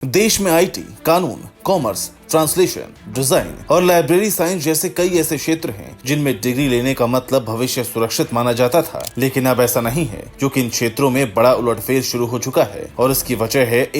देश में आईटी, कानून, कॉमर्स, ट्रांसलेशन, डिजाइन और लाइब्रेरी साइंस जैसे कई ऐसे क्षेत्र हैं जिनमें डिग्री लेने का मतलब भविष्य सुरक्षित माना जाता था। लेकिन अब ऐसा नहीं है, क्योंकि इन क्षेत्रों में बड़ा उलटफेर शुरू हो चुका है और इसकी वजह है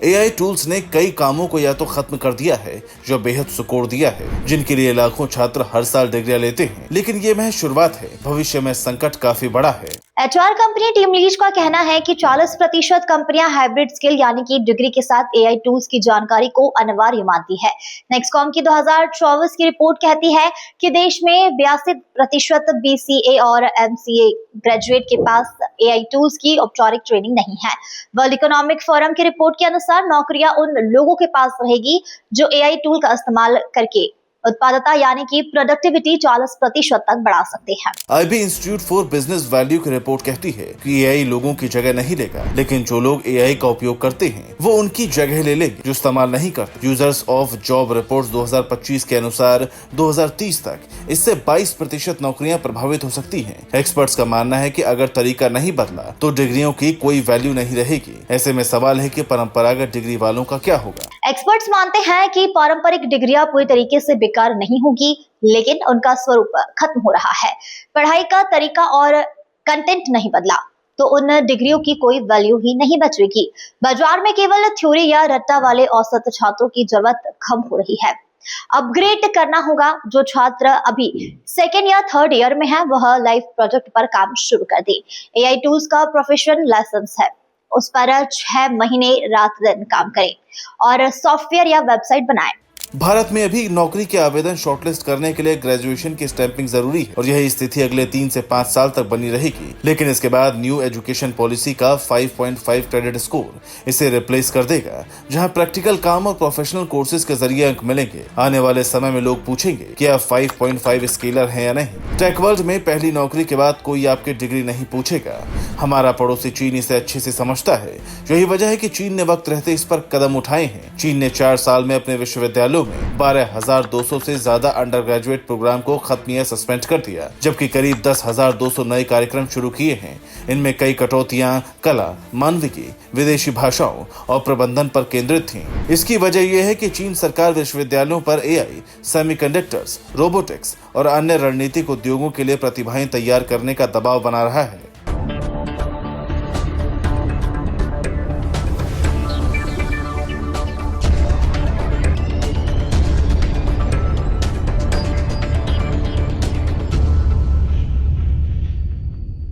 एआई टूल्स ने कई कामों को या तो खत्म कर दिया है जो बेहद सुकोड़ दिया है, जिनके लिए लाखों छात्र हर साल डिग्रियां लेते हैं। लेकिन ये महज शुरुआत है, भविष्य में संकट काफी बड़ा है। एचआर कंपनी टीम लीज का कहना है कि 40% कंपनियां हाइब्रिड स्किल यानी कि डिग्री के साथ एआई टूल्स की जानकारी को अनिवार्य मानती है। नेक्सकॉम की 2024 की रिपोर्ट कहती है कि देश में 82% बीसीए और एमसीए ग्रेजुएट के पास एआई टूल्स की औपचारिक ट्रेनिंग नहीं है। वर्ल्ड इकोनॉमिक फोरम की रिपोर्ट के अनुसार नौकरियां उन लोगों के पास रहेगी जो एआई टूल का इस्तेमाल करके उत्पादकता यानी कि प्रोडक्टिविटी 40% तक बढ़ा सकते हैं। IB institute for business value की रिपोर्ट कहती है कि एआई लोगों की जगह नहीं लेगा, लेकिन जो लोग एआई का उपयोग करते हैं वो उनकी जगह ले लेंगे जो इस्तेमाल नहीं करते। यूजर्स ऑफ जॉब रिपोर्ट्स 2025 के अनुसार 2030 तक इससे 22% नौकरियां प्रभावित हो सकती हैं। एक्सपर्ट्स का मानना है कि अगर तरीका नहीं बदला तो डिग्रियों की कोई वैल्यू नहीं रहेगी। ऐसे में सवाल है कि परंपरागत डिग्री वालों का क्या होगा। एक्सपर्ट्स मानते हैं कि पारंपरिक डिग्रियां पूरी तरीके से बेकार नहीं होगी, लेकिन उनका स्वरूप खत्म हो रहा है। पढ़ाई का तरीका और कंटेंट नहीं बदला तो उन डिग्रियों की कोई वैल्यू ही नहीं बचेगी। बाजार में केवल थ्योरी या रट्टा वाले औसत छात्रों की जरूरत कम हो रही है। अपग्रेड करना होगा। जो छात्र अभी सेकेंड या थर्ड ईयर में है वह लाइव प्रोजेक्ट पर काम शुरू कर दे। एआई टूल्स का प्रोफेशनल लाइसेंस है, उस पर 6 महीने रात दिन काम करें और सॉफ्टवेयर या वेबसाइट बनाएं। भारत में अभी नौकरी के आवेदन शॉर्टलिस्ट करने के लिए ग्रेजुएशन की स्टैंपिंग जरूरी है और यही स्थिति अगले 3 से 5 साल तक बनी रहेगी। लेकिन इसके बाद न्यू एजुकेशन पॉलिसी का 5.5 क्रेडिट स्कोर इसे रिप्लेस कर देगा, जहां प्रैक्टिकल काम और प्रोफेशनल कोर्सेज के जरिए अंक मिलेंगे। आने वाले समय में लोग पूछेंगे कि आप 5.5 स्केलर हैं या नहीं। टेक वर्ल्ड में पहली नौकरी के बाद कोई आपकी डिग्री नहीं पूछेगा। हमारा पड़ोसी चीन इसे अच्छे से समझता है। यही वजह है कि चीन ने वक्त रहते इस पर कदम उठाए हैं। चीन ने 4 साल में अपने विश्वविद्यालयों में 12,200 से ज्यादा अंडर ग्रेजुएट प्रोग्राम को खत्म या सस्पेंड कर दिया, जबकि करीब 10,200 नए कार्यक्रम शुरू किए हैं। इनमें कई कटौतियां कला, मानविकी, विदेशी भाषाओं और प्रबंधन पर केंद्रित थीं। इसकी वजह यह है कि चीन सरकार विश्वविद्यालयों पर एआई, सेमीकंडक्टर्स, रोबोटिक्स और अन्य रणनीतिक उद्योगों के लिए प्रतिभाएं तैयार करने का दबाव बना रहा है।